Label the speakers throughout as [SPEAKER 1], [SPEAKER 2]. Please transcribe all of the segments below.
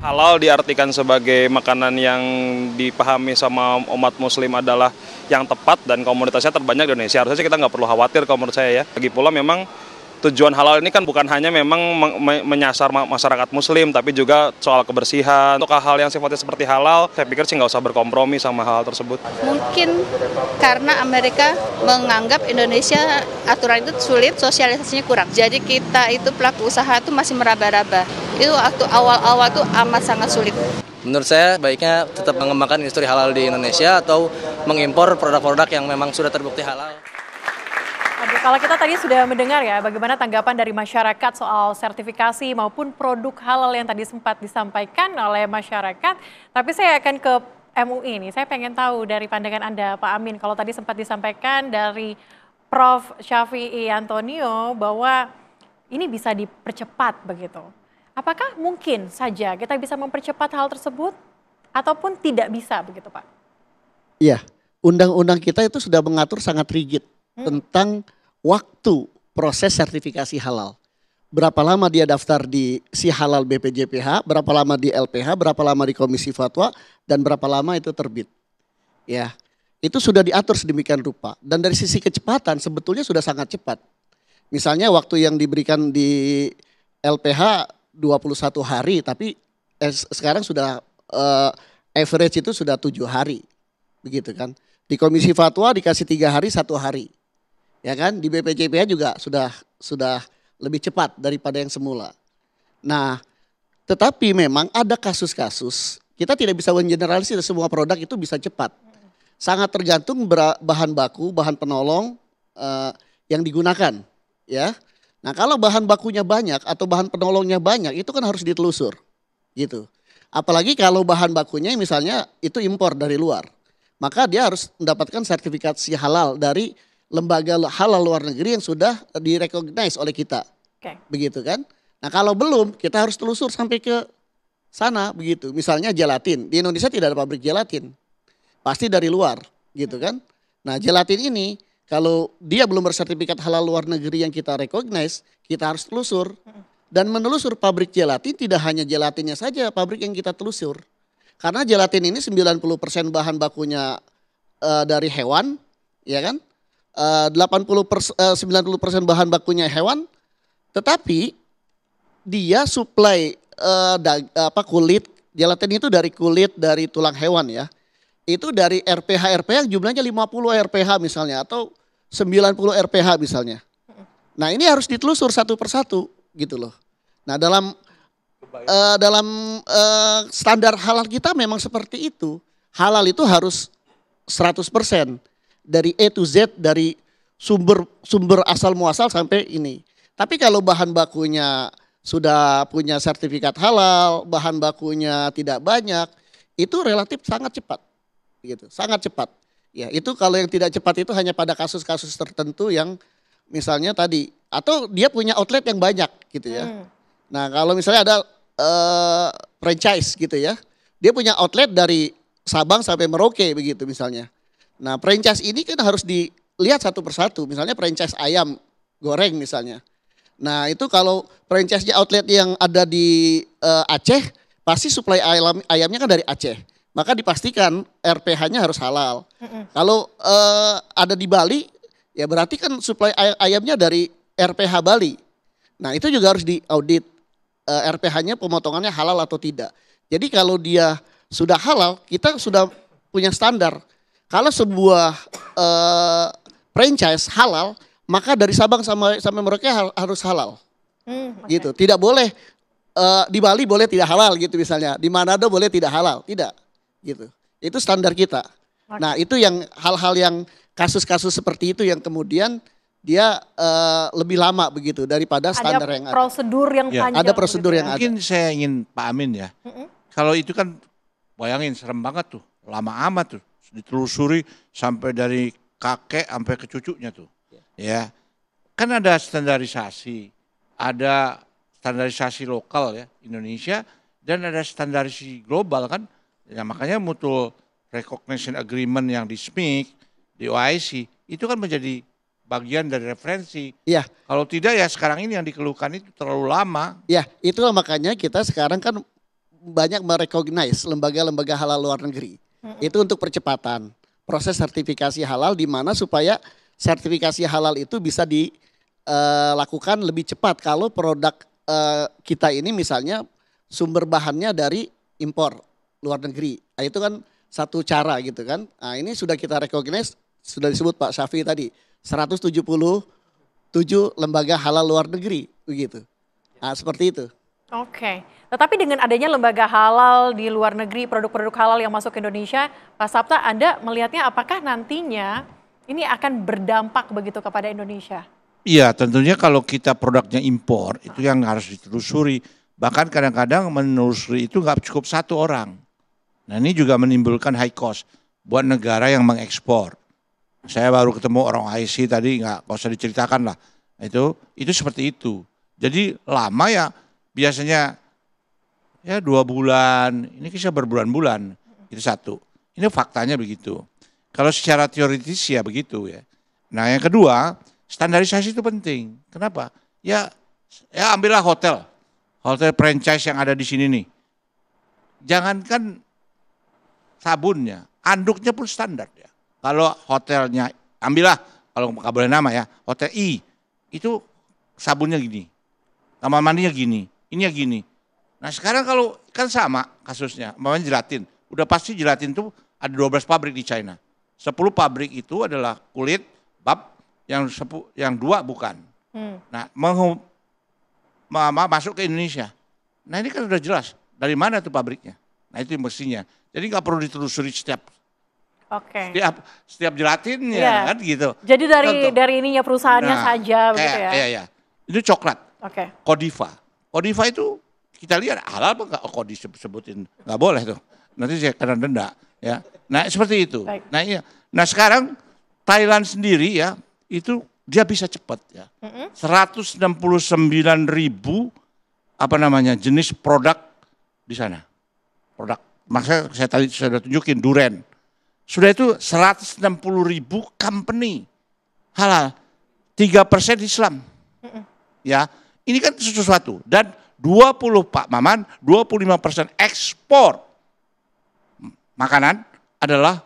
[SPEAKER 1] Halal diartikan sebagai makanan yang dipahami sama umat muslim adalah yang tepat dan komunitasnya terbanyak di Indonesia. Harusnya kita nggak perlu khawatir kalau menurut saya ya. Lagi pula memang tujuan halal ini kan bukan hanya memang menyasar masyarakat muslim, tapi juga soal kebersihan. Untuk hal-hal yang sifatnya seperti halal, saya pikir sih nggak usah berkompromi sama hal tersebut.
[SPEAKER 2] Mungkin karena Amerika menganggap Indonesia aturan itu sulit, sosialisasinya kurang. Jadi kita itu pelaku usaha itu masih meraba-raba. Itu waktu awal-awal tuh amat sangat sulit.
[SPEAKER 3] Menurut saya baiknya tetap mengembangkan industri halal di Indonesia atau mengimpor produk-produk yang memang sudah terbukti halal.
[SPEAKER 4] Oke, kalau kita tadi sudah mendengar ya bagaimana tanggapan dari masyarakat soal sertifikasi maupun produk halal yang tadi sempat disampaikan oleh masyarakat. Tapi saya akan ke MUI nih, saya pengen tahu dari pandangan Anda Pak Amin, kalau tadi sempat disampaikan dari Prof. Syafii Antonio bahwa ini bisa dipercepat begitu. Apakah mungkin saja kita bisa mempercepat hal tersebut ataupun tidak bisa begitu Pak?
[SPEAKER 5] Iya, undang-undang kita itu sudah mengatur sangat rigid tentang waktu proses sertifikasi halal. Berapa lama dia daftar di si halal BPJPH, berapa lama di LPH, berapa lama di Komisi Fatwa, dan berapa lama itu terbit. Ya, itu sudah diatur sedemikian rupa. Dan dari sisi kecepatan sebetulnya sudah sangat cepat. Misalnya waktu yang diberikan di LPH 21 hari, tapi sekarang sudah average itu sudah 7 hari. Begitu kan. Di Komisi Fatwa dikasih 3 hari, 1 hari. Ya kan, di BPJPH juga sudah lebih cepat daripada yang semula. Nah, tetapi memang ada kasus-kasus, kita tidak bisa mengeneralisir semua produk itu bisa cepat. Sangat tergantung bahan baku, bahan penolong yang digunakan, ya. Nah, kalau bahan bakunya banyak atau bahan penolongnya banyak, itu kan harus ditelusur, gitu. Apalagi kalau bahan bakunya misalnya itu impor dari luar, maka dia harus mendapatkan sertifikasi halal dari lembaga halal luar negeri yang sudah direcognize oleh kita, begitu kan? Nah, kalau belum, kita harus telusur sampai ke sana, begitu. Misalnya gelatin, di Indonesia tidak ada pabrik gelatin, pasti dari luar, gitu kan? Nah, gelatin ini kalau dia belum bersertifikat halal luar negeri yang kita recognize, kita harus telusur. Dan menelusur pabrik gelatin tidak hanya gelatinnya saja pabrik yang kita telusur. Karena gelatin ini 90% bahan bakunya dari hewan, ya kan? 90% bahan bakunya hewan, tetapi dia supply kulit, gelatin itu dari kulit, dari tulang hewan ya. Itu dari RPH yang jumlahnya 50 RPH misalnya atau 90 RPH misalnya. Nah, ini harus ditelusur satu persatu gitu loh. Nah, dalam standar halal kita memang seperti itu. Halal itu harus 100% dari A to Z, dari sumber asal muasal sampai ini. Tapi kalau bahan bakunya sudah punya sertifikat halal, bahan bakunya tidak banyak, itu relatif sangat cepat. Gitu, sangat cepat. Ya, itu kalau yang tidak cepat itu hanya pada kasus-kasus tertentu yang misalnya tadi atau dia punya outlet yang banyak gitu ya. Nah, kalau misalnya ada franchise gitu ya. Dia punya outlet dari Sabang sampai Merauke begitu misalnya. Nah, franchise ini kan harus dilihat satu persatu. Misalnya franchise ayam goreng misalnya. Nah, itu kalau franchise-nya outlet yang ada di Aceh, pasti suplai ayamnya kan dari Aceh. Maka dipastikan RPH-nya harus halal. Kalau ada di Bali, ya berarti kan suplai ayamnya dari RPH Bali. Nah, itu juga harus diaudit RPH-nya pemotongannya halal atau tidak. Jadi kalau dia sudah halal, kita sudah punya standar. Kalau sebuah franchise halal, maka dari Sabang sampai Merauke harus halal. Gitu. Tidak boleh di Bali boleh tidak halal gitu misalnya. Di Manado boleh tidak halal, tidak. Gitu. Itu standar kita. Nah, itu yang hal-hal yang kasus-kasus seperti itu yang kemudian dia lebih lama begitu daripada standar yang ada.
[SPEAKER 4] Ada prosedur yang panjang.
[SPEAKER 5] Ada prosedur yang ada.
[SPEAKER 6] Mungkin saya ingin Pak Amin ya. Kalau itu kan bayangin serem banget tuh, lama amat tuh, ditelusuri sampai dari kakek sampai ke cucunya tuh. Ya. Kan ada standarisasi lokal ya Indonesia dan ada standarisasi global kan. Ya, makanya mutual recognition agreement yang di SMIC, di OIC, itu kan menjadi bagian dari referensi.
[SPEAKER 5] Iya.
[SPEAKER 6] Kalau tidak ya sekarang ini yang dikeluhkan itu terlalu lama.
[SPEAKER 5] Ya, itulah makanya kita sekarang kan banyak merecognize lembaga-lembaga halal luar negeri. Itu untuk percepatan proses sertifikasi halal, di mana supaya sertifikasi halal itu bisa dilakukan lebih cepat kalau produk kita ini misalnya sumber bahannya dari impor luar negeri. Nah, itu kan satu cara gitu kan. Nah, ini sudah kita recognize, sudah disebut Pak Syafi tadi, 177 lembaga halal luar negeri begitu. Nah, seperti itu.
[SPEAKER 4] Oke, tetapi dengan adanya lembaga halal di luar negeri, produk-produk halal yang masuk ke Indonesia, Pak Sapta, Anda melihatnya apakah nantinya ini akan berdampak begitu kepada Indonesia?
[SPEAKER 6] Iya, tentunya kalau kita produknya impor, itu yang harus ditelusuri. Bahkan kadang-kadang menelusuri itu nggak cukup satu orang. Nah, ini juga menimbulkan high cost buat negara yang mengekspor. Saya baru ketemu orang IC tadi, nggak usah diceritakan lah. Itu seperti itu. Jadi lama ya, biasanya ya 2 bulan, ini bisa berbulan-bulan, itu satu. Ini faktanya begitu. Kalau secara teoritis ya begitu ya. Nah yang kedua, standarisasi itu penting. Kenapa? Ya ambillah hotel franchise yang ada di sini nih. Jangankan sabunnya, anduknya pun standar ya. Kalau hotelnya, ambillah kalau nggak boleh nama ya, hotel I, itu sabunnya gini, kamar mandinya gini. Ini ya gini. Nah sekarang kalau kan sama kasusnya, namanya gelatin. Udah pasti gelatin itu ada 12 pabrik di China. 10 pabrik itu adalah kulit, bab, yang 2 bukan. Nah masuk ke Indonesia. Nah ini kan udah jelas, dari mana tuh pabriknya. Nah itu mestinya. Jadi nggak perlu ditelusuri setiap gelatinnya kan gitu.
[SPEAKER 4] Jadi dari ininya perusahaannya saja begitu ya?
[SPEAKER 6] Iya. Itu coklat.
[SPEAKER 4] Oke.
[SPEAKER 6] Kodiva itu kita lihat halal apa enggak, kok disebutin nggak boleh tuh, nanti saya kena denda ya. Nah seperti itu. Baik. Nah iya. Nah sekarang Thailand sendiri ya itu dia bisa cepat ya. 169.000 jenis produk di sana. Produk. Maksudnya saya tadi sudah tunjukin duren. Sudah itu 160.000 company halal. 3% Islam. Ya. Ini kan sesuatu, dan 25% ekspor makanan adalah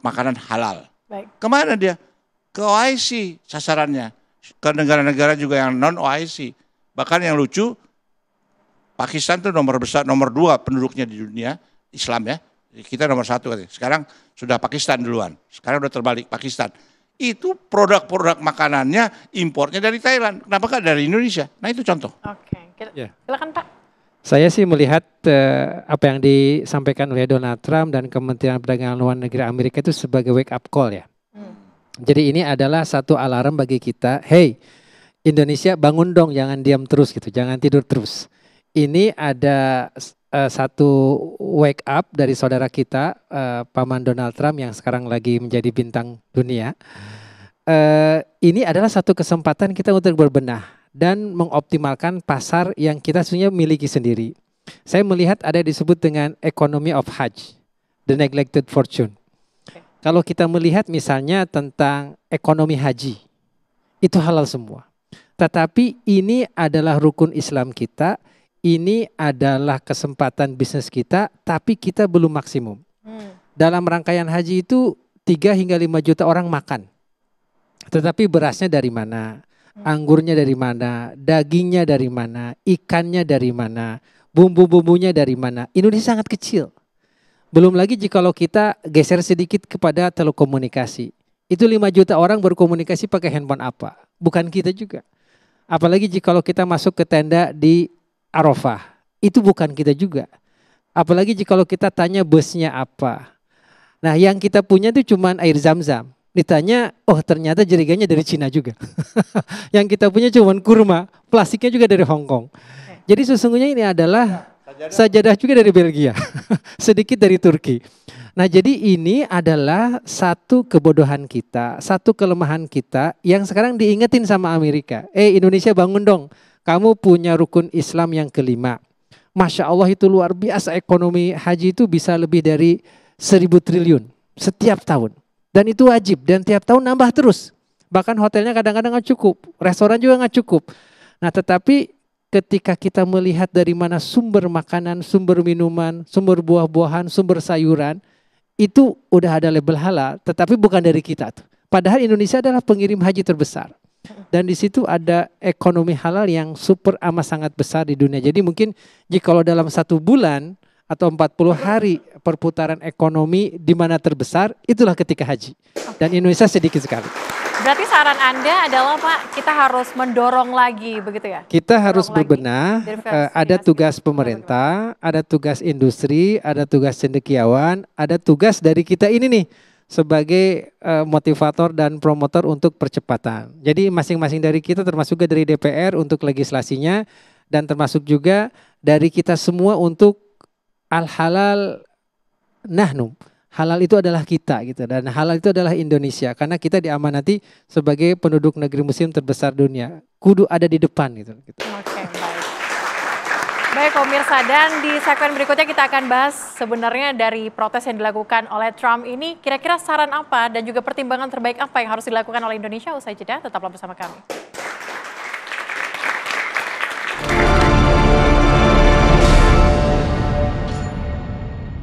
[SPEAKER 6] makanan halal. Baik. Kemana dia? Ke OIC sasarannya, ke negara-negara juga yang non OIC. Bahkan yang lucu, Pakistan tuh nomor 2 penduduknya di dunia Islam ya. Kita nomor 1 katanya. Sekarang sudah Pakistan duluan. Sekarang udah terbalik Pakistan. Itu produk-produk makanannya importnya dari Thailand. Kenapa nggak dari Indonesia? Nah itu contoh.
[SPEAKER 4] Oke, silakan Pak.
[SPEAKER 7] Saya sih melihat apa yang disampaikan oleh Donald Trump dan Kementerian Perdagangan Luar Negeri Amerika itu sebagai wake up call ya. Jadi ini adalah satu alarm bagi kita. Hey, Indonesia bangun dong, jangan diam terus gitu, jangan tidur terus. Ini ada satu wake up dari saudara kita, Paman Donald Trump yang sekarang lagi menjadi bintang dunia. Ini adalah satu kesempatan kita untuk berbenah dan mengoptimalkan pasar yang kita sebenarnya miliki sendiri. Saya melihat ada disebut dengan economy of Hajj, the neglected fortune. Kalau kita melihat misalnya tentang ekonomi haji, itu halal semua. Tetapi ini adalah rukun Islam kita. Ini adalah kesempatan bisnis kita, tapi kita belum maksimum. Dalam rangkaian haji itu 3 hingga 5 juta orang makan. Tetapi berasnya dari mana? Anggurnya dari mana? Dagingnya dari mana? Ikannya dari mana? Bumbu-bumbunya dari mana? Indonesia sangat kecil. Belum lagi jikalau kita geser sedikit kepada telekomunikasi. Itu 5 juta orang berkomunikasi pakai handphone apa? Bukan kita juga. Apalagi jikalau kita masuk ke tenda di Arafah, itu bukan kita juga. Apalagi jikalau kita tanya busnya apa. Nah yang kita punya itu cuma air zam-zam. Ditanya, oh ternyata jerigennya dari Cina juga. Yang kita punya cuma kurma, plastiknya juga dari Hong Kong. Jadi sesungguhnya ini adalah sajadah juga dari Belgia, sedikit dari Turki. Nah jadi ini adalah satu kebodohan kita, satu kelemahan kita yang sekarang diingetin sama Amerika. Indonesia bangun dong. Kamu punya rukun Islam yang kelima. Masya Allah itu luar biasa, ekonomi haji itu bisa lebih dari 1.000 triliun setiap tahun. Dan itu wajib dan tiap tahun nambah terus. Bahkan hotelnya kadang-kadang gak cukup, restoran juga gak cukup. Nah tetapi ketika kita melihat dari mana sumber makanan, sumber minuman, sumber buah-buahan, sumber sayuran, itu udah ada label halal, tetapi bukan dari kita tuh. Padahal Indonesia adalah pengirim haji terbesar. Dan di situ ada ekonomi halal yang super amat sangat besar di dunia. Jadi mungkin jika dalam 1 bulan atau 40 hari perputaran ekonomi di mana terbesar, itulah ketika haji. Dan Indonesia sedikit sekali.
[SPEAKER 4] Berarti saran Anda adalah Pak, kita harus mendorong lagi begitu ya?
[SPEAKER 7] Kita harus berbenah, ada tugas pemerintah, ada tugas industri, ada tugas cendekiawan, ada tugas dari kita ini nih sebagai motivator dan promotor untuk percepatan. Jadi masing-masing dari kita termasuk juga dari DPR untuk legislasinya dan termasuk juga dari kita semua untuk al-halal nahnu. Halal itu adalah kita gitu, dan halal itu adalah Indonesia karena kita diamanati sebagai penduduk negeri muslim terbesar dunia. Kudu ada di depan gitu.
[SPEAKER 4] Oke, baik. Baik pemirsa, dan di segmen berikutnya kita akan bahas sebenarnya dari protes yang dilakukan oleh Trump ini kira-kira saran apa dan juga pertimbangan terbaik apa yang harus dilakukan oleh Indonesia. Usai jeda, tetaplah bersama kami.